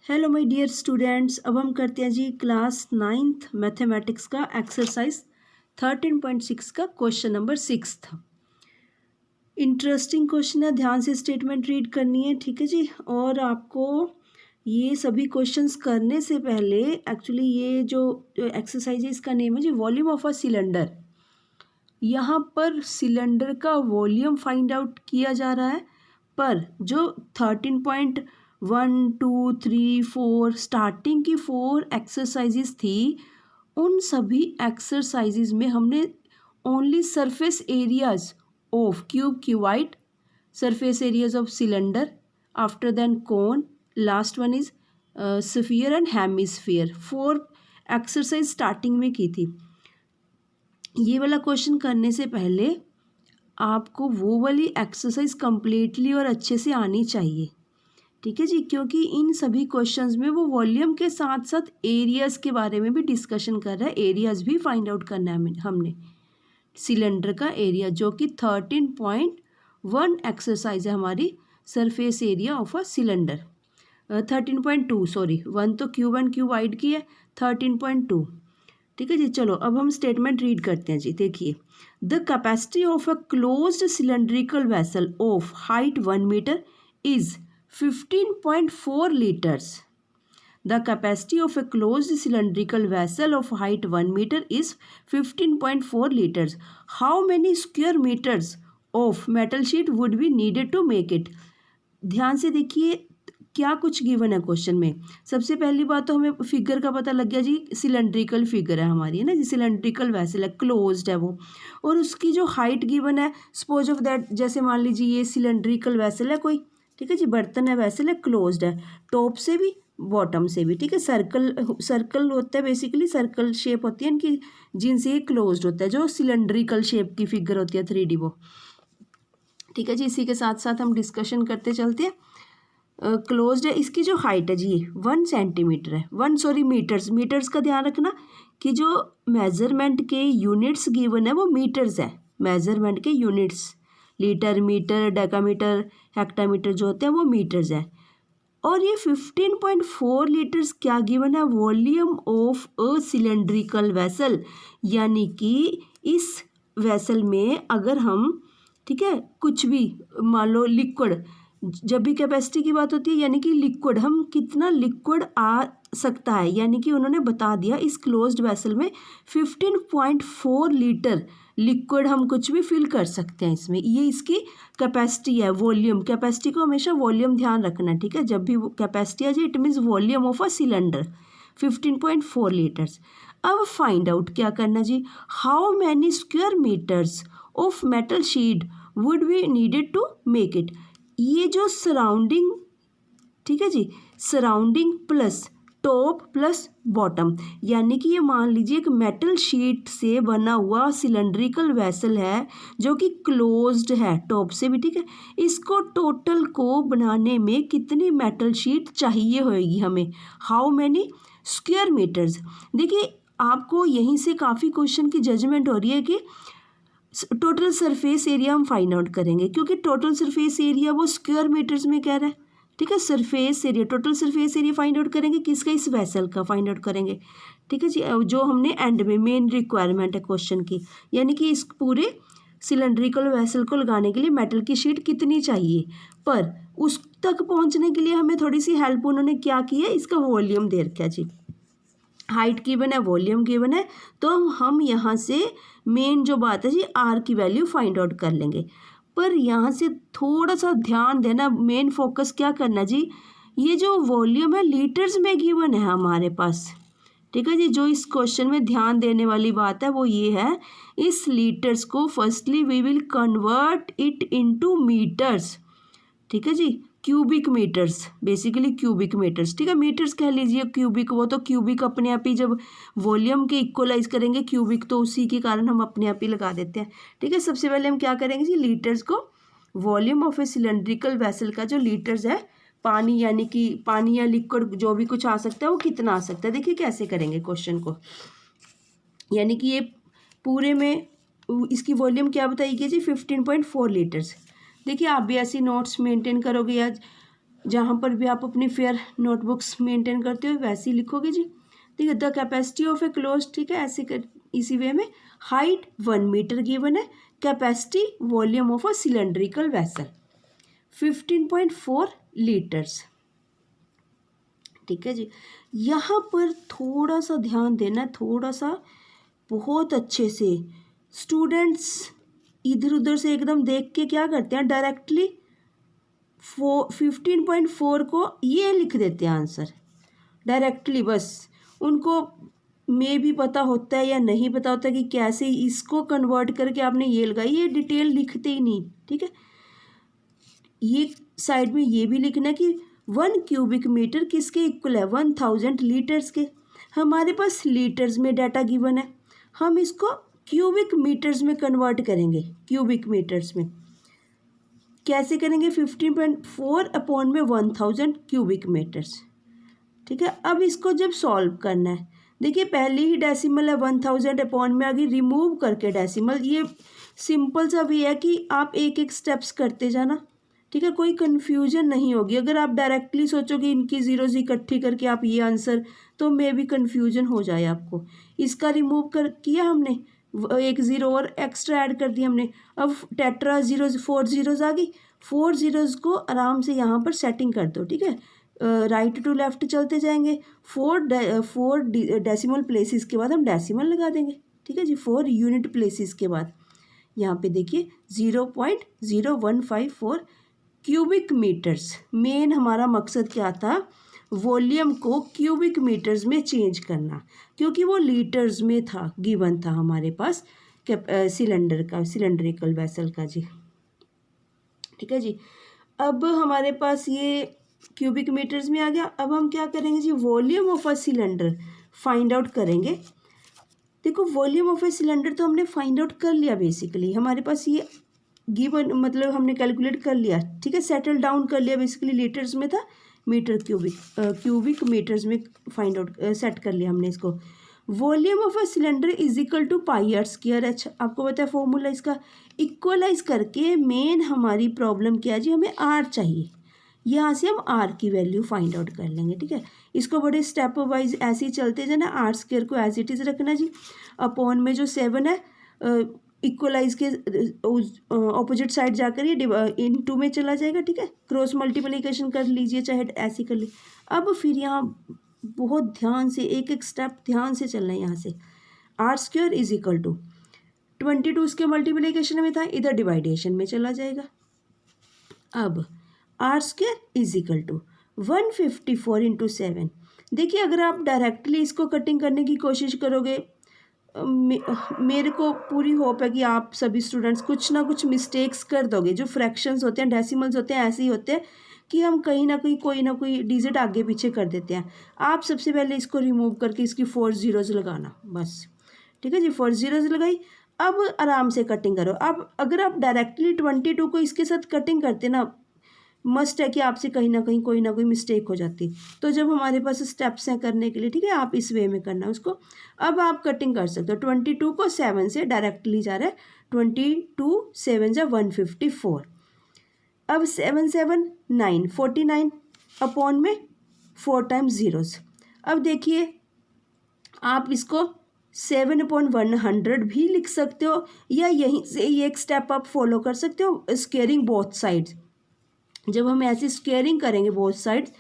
Hello my dear students, अब हम करते हैं जी क्लास 9th मैथमेटिक्स का एक्सरसाइज 13.6 का क्वेश्चन नंबर 6 था। इंटरेस्टिंग क्वेश्चन है, ध्यान से स्टेटमेंट रीड करनी है, ठीक है जी। और आपको ये सभी क्वेश्चंस करने से पहले एक्चुअली ये जो एक्सरसाइज है इसका नेम है जी वॉल्यूम ऑफ अ सिलेंडर। यहाँ पर सिलेंडर का वॉल्यूम फाइंड आउट किया जा रहा है, पर जो 13.1 2 3 4 स्टार्टिंग की 4 एक्सरसाइजेस थी, उन सभी एक्सरसाइजेस में हमने only surface areas of cuboid, surface areas of cylinder, after then cone, last one is sphere and hemisphere। 4 exercise starting में की थी। ये वाला क्वेश्चन करने से पहले आपको वो वाली एक्सरसाइज कम्प्लीटली और अच्छे से आनी चाहिए, ठीक है जी, क्योंकि इन सभी क्वेश्चंस में वो वॉल्यूम के साथ साथ एरियाज़ के बारे में भी डिस्कशन कर रहा है। एरियाज़ भी फाइंड आउट करना है हमने। सिलेंडर का एरिया जो कि 13.1 एक्सरसाइज है हमारी, surface area of a cylinder. 13.2 sorry, 1 तो क्यूब एंड क्यूबाइड की है, 13.2, ठीक है जी। चलो अब हम स्टेटमेंट रीड करते हैं जी। देखिए, the capacity of a closed cylindrical vessel of height 1 metre is 15.4 liters। The capacity of a closed cylindrical vessel of height 1 meter is 15.4 liters. How many square meters of metal sheet would be needed to make it? ध्यान से देखिए क्या कुछ given है question में। सबसे पहली बात तो हमें फिगर का पता लग गया जी, सिलेंड्रिकल फिगर है हमारी, है ना जी, सिलेंड्रिकल वेसल है, क्लोज्ड है वो, और उसकी जो हाइट गिवन है, सपोज ऑफ दैट, जैसे मान लीजिए ये सिलेंड्रिकल वेसल है कोई, ठीक है जी, बर्तन है, वेसल है, क्लोज्ड है टॉप से भी बॉटम से भी, ठीक है। सर्कल होता है, बेसिकली सर्कल शेप होती है इनकी, जिनसे ये क्लोज्ड होता है, जो सिलेंड्रिकल शेप की फिगर होती है 3D वो, ठीक है जी। इसी के साथ साथ हम डिस्कशन करते चलते हैं। क्लोज्ड है, इसकी जो हाइट है जी 1 सेंटीमीटर है, मीटर्स का ध्यान रखना कि जो मेजरमेंट के यूनिट्स गिवन है वो मीटर्स है, मेजरमेंट के units, litre, metre, decametre, hectometre जो होते हैं वो मीटर्स है। और ये 15.4 लीटर्स क्या गिवन है, volume of a cylindrical vessel, यानी कि इस वेसल में अगर हम, ठीक है, कुछ भी मान लो लिक्विड, जब भी कैपेसिटी की बात होती है यानी कि लिक्विड, हम कितना लिक्विड आ सकता है, यानी कि उन्होंने बता दिया इस क्लोज्ड वेसल में 15.4 लीटर लिक्विड हम कुछ भी फिल कर सकते हैं इसमें। ये इसकी कैपेसिटी है, वॉल्यूम। कैपेसिटी को हमेशा वॉल्यूम ध्यान रखना, ठीक है, जब भी कैपेसिटी आ जाए it means volume of a cylinder 15.4 litres. अब फाइंड आउट क्या करना जी, how many square metres of metal sheet would be needed to make it. ये जो सराउंडिंग, ठीक है जी, surrounding plus top plus bottom, यानी कि ये मान लीजिए एक मेटल शीट से बना हुआ सिलेंड्रिकल वेसल है जो कि क्लोज्ड है टॉप से भी, ठीक है। इसको टोटल को बनाने में कितनी मेटल शीट चाहिए होगी हमें, हाउ मैनी स्क्वायर मीटर्स। देखिए आपको यहीं से काफ़ी क्वेश्चन की जजमेंट हो रही है कि टोटल सरफेस एरिया हम फाइंड आउट करेंगे, क्योंकि टोटल सरफेस एरिया वो स्क्वायर मीटर्स में कह रहा है, ठीक है। Surface area, total surface area find out करेंगे किसका, इस वेसल का फाइंड आउट करेंगे, ठीक है जी, जो हमने एंड में मेन रिक्वायरमेंट है क्वेश्चन की, यानी कि इस पूरे सिलेंड्रिकल वेसल को लगाने के लिए मेटल की शीट कितनी चाहिए। पर उस तक पहुँचने के लिए हमें थोड़ी सी हेल्प उन्होंने क्या की है, इसका वॉल्यूम दे रखा है जी, हाइट गिवन है, वॉल्यूम गिवन है, तो हम यहाँ से मेन जो बात है जी आर की वैल्यू फाइंड आउट कर लेंगे। पर यहाँ से थोड़ा सा ध्यान देना, मेन फोकस क्या करना जी, ये जो वॉल्यूम है लीटर्स में गिवन है हमारे पास, ठीक है जी। जो इस क्वेश्चन में ध्यान देने वाली बात है वो ये है, इस लीटर्स को firstly we will convert it into metres, ठीक है जी, cubic metres, basically cubic metres, ठीक है। मीटर्स कह लीजिए, क्यूबिक वो तो क्यूबिक अपने आप ही जब वॉल्यूम के इक्वलाइज करेंगे क्यूबिक, तो उसी के कारण हम अपने आप ही लगा देते हैं, ठीक है। सबसे पहले हम क्या करेंगे जी, लीटर्स को, volume of A cylindrical vessel का जो लीटर्स है, पानी यानी कि पानी या लिक्विड जो भी कुछ आ सकता है वो कितना आ सकता है। देखिए कैसे करेंगे क्वेश्चन को, यानी कि ये पूरे में इसकी वॉल्यूम क्या बताइए जी, 15.4 लीटर्स। देखिए आप भी ऐसी नोट्स मेंटेन करोगे या जहाँ पर भी आप अपनी फेयर नोटबुक्स मेंटेन करते हो वैसे ही लिखोगे जी। ठीक है, the capacity of A close, ठीक है, ऐसे कर इसी वे में। हाइट 1 मीटर गिवन है। Capacity volume of a cylindrical vessel 15.4 litres. ठीक है जी, यहाँ पर थोड़ा सा ध्यान देना, थोड़ा सा बहुत अच्छे से। स्टूडेंट्स इधर उधर से एकदम देख के क्या करते हैं, डायरेक्टली 15.4 को ये लिख देते हैं आंसर डायरेक्टली। बस उनको में भी पता होता है या नहीं पता होता कि कैसे इसको कन्वर्ट करके आपने ये लगाई, ये डिटेल लिखते ही नहीं। ठीक है, ये साइड में ये भी लिखना कि 1 क्यूबिक मीटर किसके इक्वल है, 1000 लीटर्स के। हमारे पास लीटर्स में डाटा गिवन है, हम इसको क्यूबिक मीटर्स में कन्वर्ट करेंगे। क्यूबिक मीटर्स में कैसे करेंगे, 15.4 अपॉन में 1000 क्यूबिक मीटर्स। ठीक है, अब इसको जब सॉल्व करना है, देखिए पहले ही डेसिमल है, 1000 अपॉन में आगे रिमूव करके डेसिमल। ये सिंपल सा भी है कि आप एक एक स्टेप्स करते जाना। ठीक है, कोई कन्फ्यूजन नहीं होगी। अगर आप डायरेक्टली सोचोगे इनकी जीरोज इकट्ठी करके आप ये आंसर, तो मे भी कन्फ्यूजन हो जाए आपको। इसका रिमूव कर किया हमने, एक ज़ीरो और एक्स्ट्रा ऐड कर दिया हमने। अब टेट्रा जीरोज 4 जीरोज आ गई, 4 जीरोज को आराम से यहाँ पर सेटिंग कर दो। ठीक है, राइट टू लेफ्ट चलते जाएंगे। 4 डेसिमल प्लेसेस के बाद हम डेसिमल लगा देंगे। ठीक है जी, 4 यूनिट प्लेसेस के बाद यहाँ पे देखिए 0.0154 क्यूबिक मीटर्स। मेन हमारा मकसद क्या था, वॉल्यूम को क्यूबिक मीटर्स में चेंज करना, क्योंकि वो लीटर्स में था, गिवन था हमारे पास सिलेंडर का, सिलेंड्रिकल वेसल का जी। ठीक है जी, अब हमारे पास ये क्यूबिक मीटर्स में आ गया। अब हम क्या करेंगे जी, volume of a cylinder find out करेंगे। देखो वॉल्यूम ऑफ ए सिलेंडर तो हमने फाइंड आउट कर लिया, बेसिकली हमारे पास ये गिवन, मतलब हमने कैलकुलेट कर लिया। ठीक है, सेटल डाउन कर लिया, बेसिकली लीटर्स में था, मीटर क्यूबिक मीटर्स में फाइंड आउट सेट कर लिया हमने इसको। Volume of a cylinder is equal to pi r square h. आपको पता है फॉर्मूला इसका। इक्वलाइज करके मेन हमारी प्रॉब्लम क्या है जी, हमें आर चाहिए। यहाँ से हम आर की वैल्यू फाइंड आउट कर लेंगे। ठीक है, इसको बड़े स्टेप वाइज ऐसे ही चलते जाना। आर स्क्वायर को एज इट इज़ रखना जी, अपॉन में जो 7 है इक्वलाइज के ऑपोजिट साइड जाकर ये इनटू में चला जाएगा। ठीक है, क्रॉस मल्टीप्लिकेशन कर लीजिए, चाहे ऐसे कर लीजिए। अब फिर यहाँ बहुत ध्यान से एक एक स्टेप ध्यान से चलना है। यहाँ से r square is equal to 22 उसके मल्टीप्लिकेशन में था, इधर डिवाइडेशन में चला जाएगा। अब r square is equal to 154 into 7। देखिए अगर आप डायरेक्टली इसको कटिंग करने की कोशिश करोगे, मेरे को पूरी होप है कि आप सभी स्टूडेंट्स कुछ ना कुछ मिस्टेक्स कर दोगे। जो फ्रैक्शंस होते हैं, डेसिमल्स होते हैं, ऐसे ही होते हैं कि हम कहीं ना कहीं कोई ना कोई डिजिट आगे पीछे कर देते हैं। आप सबसे पहले इसको रिमूव करके इसकी 4 जीरोज लगाना बस। ठीक है जी, 4 जीरोज लगाई। अब आराम से कटिंग करो। अब अगर आप डायरेक्टली 22 को इसके साथ कटिंग करते ना, मस्ट है कि आपसे कहीं ना कहीं कोई ना कोई मिस्टेक हो जाती। तो जब हमारे पास स्टेप्स हैं करने के लिए, ठीक है, आप इस वे में करना उसको। अब आप कटिंग कर सकते हो। 22 को 7 से डायरेक्टली जा रहा है, 22 7 जा 154। अब 7 7 9 49 अपॉन में 4 टाइम्स जीरोस। अब देखिए आप इसको 7/100 भी लिख सकते हो, या यहीं से ये एक स्टेप आप फॉलो कर सकते हो, स्क्वेयरिंग बोथ साइड्स। जब हम ऐसे स्क्वेयरिंग करेंगे बोथ साइड्स,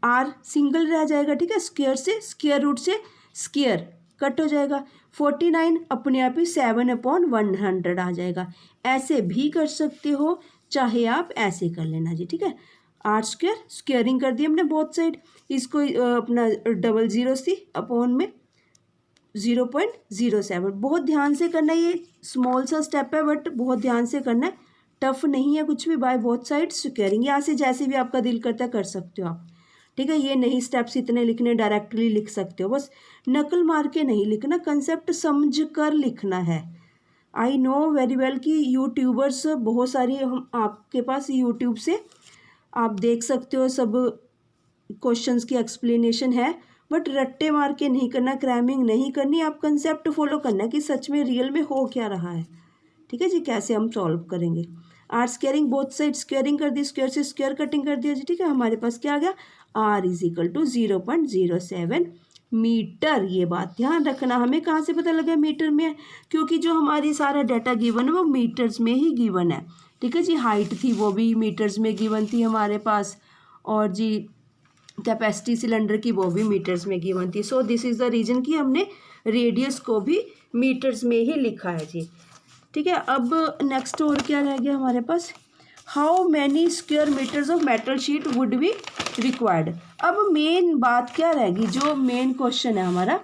आर सिंगल रह जाएगा। ठीक है, स्क्वेयर से स्क्वेयर रूट से स्क्वेयर कट हो जाएगा। 49 अपने आप ही 7/100 आ जाएगा। ऐसे भी कर सकते हो, चाहे आप ऐसे कर लेना जी। ठीक है, आर स्क्वेयर स्क्वेयरिंग कर दी हमने बोथ साइड, इसको अपना डबल जीरो सी अपॉन में 0.07। बहुत ध्यान से करना है, ये स्मॉल सा स्टेप है बट बहुत ध्यान से करना है, टफ नहीं है कुछ भी। बाय बोथ साइड स्क्वेयरिंग, यहाँ से जैसे भी आपका दिल करता है कर सकते हो आप। ठीक है, ये नहीं स्टेप्स इतने लिखने, डायरेक्टली लिख सकते हो, बस नकल मार के नहीं लिखना, कंसेप्ट समझ कर लिखना है। आई नो वेरी वेल कि यूट्यूबर्स बहुत सारी हम आपके पास यूट्यूब से आप देख सकते हो, सब क्वेश्चंस की एक्सप्लेनेशन है, बट रट्टे मार के नहीं करना, क्रैमिंग नहीं करनी, आप कंसेप्ट फॉलो करना कि सच में रियल में हो क्या रहा है। ठीक है जी, कैसे हम सॉल्व करेंगे। R squaring both side squaring कर दी, स्क्वेयर से स्क्वेयर कटिंग कर दिया जी, ठीक है। हमारे पास क्या आ गया, r is equal to 0.07 metre. ये बात ध्यान रखना, हमें कहाँ से पता लगा मीटर में है, क्योंकि जो हमारी सारा डाटा गिवन है वो मीटर्स में ही गिवन है, ठीक है जी। हाइट थी वो भी मीटर्स में गिवन थी हमारे पास, और जी कैपेसिटी सिलेंडर की वो भी मीटर्स में गिवन थी। So this is the reason कि हमने रेडियस को भी मीटर्स में ही लिखा है जी, ठीक है। अब नेक्स्ट और क्या रह गया हमारे पास, how many square metres of metal sheet would be required. अब मेन बात क्या रहेगी, जो मेन क्वेश्चन है हमारा,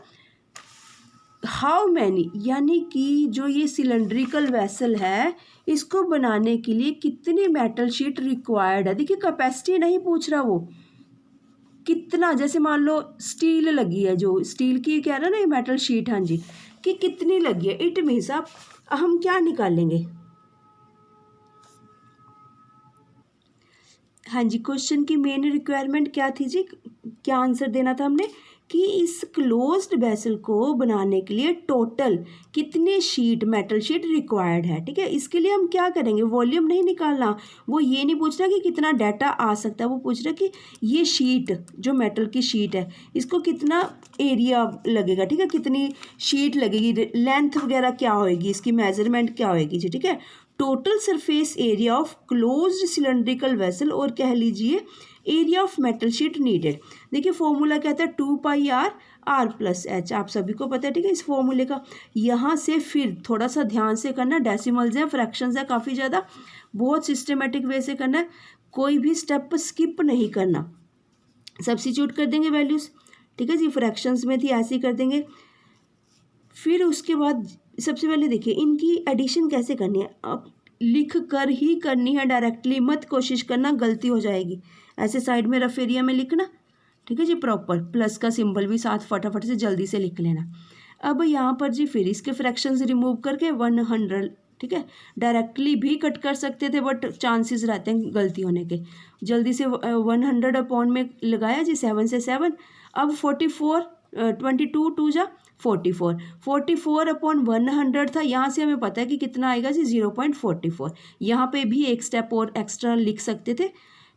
हाउ मैनी, यानी कि जो ये सिलेंड्रिकल वेसल है इसको बनाने के लिए कितनी मेटल शीट रिक्वायर्ड है। देखिए कैपेसिटी नहीं पूछ रहा वो, कितना, जैसे मान लो स्टील लगी है, जो स्टील की कह रहा है ना ये मेटल शीट, हाँ जी, कि कितनी लगी है। इट मीन्स आप हम क्या निकालेंगे, हाँ जी, क्वेश्चन की मेन रिक्वायरमेंट क्या थी जी, क्या आंसर देना था हमने, कि इस क्लोज्ड वेसल को बनाने के लिए टोटल कितने शीट मेटल शीट रिक्वायर्ड है, ठीक है। इसके लिए हम क्या करेंगे, वॉल्यूम नहीं निकालना, वो ये नहीं पूछ रहा कि कितना डाटा आ सकता है, वो पूछ रहा कि ये शीट जो मेटल की शीट है इसको कितना एरिया लगेगा, ठीक है, कितनी शीट लगेगी, लेंथ वगैरह क्या होएगी, इसकी मेजरमेंट क्या होएगी जी, ठीक है। Total surface area of closed cylindrical vessel, और कह लीजिए area of metal sheet needed. देखिए फॉर्मूला कहता है 2πr r+h, आप सभी को पता है, ठीक है, इस फॉर्मूले का। यहाँ से फिर थोड़ा सा ध्यान से करना, डेसिमल्स हैं, फ्रैक्शंस है, काफ़ी ज़्यादा, बहुत सिस्टमेटिक वे से करना है, कोई भी स्टेप स्किप नहीं करना। सब्स्टिट्यूट कर देंगे वैल्यूज़, ठीक है जी, फ्रैक्शंस में थी ऐसे ही कर देंगे। फिर उसके बाद सबसे पहले देखिए इनकी एडिशन कैसे करनी है, अब लिख कर ही करनी है, डायरेक्टली मत कोशिश करना, गलती हो जाएगी। ऐसे साइड में रफ एरिया में लिखना, ठीक है जी, प्रॉपर प्लस का सिंबल भी साथ फटाफट से जल्दी से लिख लेना। अब यहाँ पर जी फिर इसके फ्रैक्शंस रिमूव करके 100, ठीक है, डायरेक्टली भी कट कर सकते थे बट चांसेस रहते हैं गलती होने के। जल्दी से 100 अपॉन में लगाया जी, 7 से 7, अब 44, 22 2 जा 44, 44 अपॉन 100 था, यहाँ से हमें पता है कि कितना आएगा जी 0.44। यहाँ पे भी एक स्टेप और एक्स्ट्रा लिख सकते थे,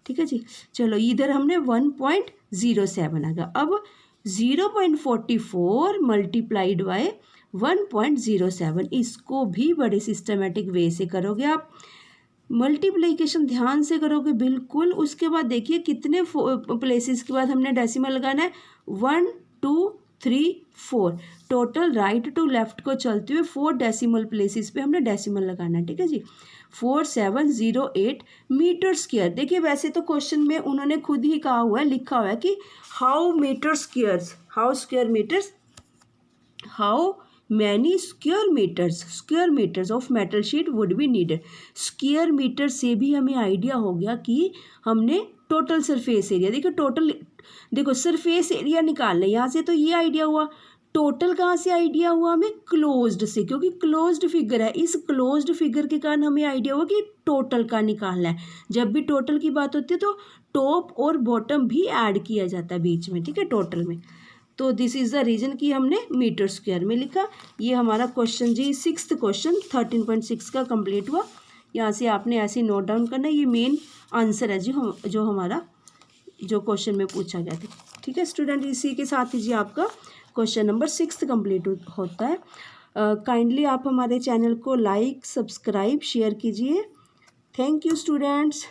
ठीक है जी। चलो इधर हमने 1.07 आ गया। अब 0.44 मल्टीप्लाइड बाय 1.07, इसको भी बड़े सिस्टमेटिक वे से करोगे आप, मल्टीप्लिकेशन ध्यान से करोगे बिल्कुल। उसके बाद देखिए कितने प्लेसेस के बाद हमने डेसिमल लगाना है, 1 2 3 4, टोटल राइट टू लेफ्ट को चलते हुए 4 डेसिमल प्लेसेस पे हमने डेसिमल लगाना है, ठीक है जी। 4708 मीटर स्क्वायर। देखिए वैसे तो क्वेश्चन में उन्होंने खुद ही कहा हुआ है, लिखा हुआ है कि how metre squares, how square metres, how many square metres of metal sheet would be needed. Square metre से भी हमें आइडिया हो गया कि हमने टोटल सरफेस एरिया, देखो टोटल, देखो सरफेस एरिया निकालना है, यहाँ से तो ये आइडिया हुआ। टोटल कहाँ से आइडिया हुआ हमें, क्लोज्ड से, क्योंकि क्लोज्ड फिगर है, इस क्लोज्ड फिगर के कारण हमें आइडिया हुआ कि टोटल का निकालना है। जब भी टोटल की बात होती है तो टॉप और बॉटम भी ऐड किया जाता है बीच में, ठीक है, टोटल में। तो दिस इज़ द रीजन कि हमने मीटर स्क्वायर में लिखा। ये हमारा क्वेश्चन जी 6th क्वेश्चन 13.6 का कंप्लीट हुआ। यहाँ से आपने ऐसे नोट डाउन करना, ये मेन आंसर है जी जो हमारा जो क्वेश्चन में पूछा गया था, ठीक है स्टूडेंट। इसी के साथ ही जी आपका क्वेश्चन नंबर 6 कंप्लीट होता है। काइंडली आप हमारे चैनल को लाइक, सब्सक्राइब, शेयर कीजिए। Thank you students.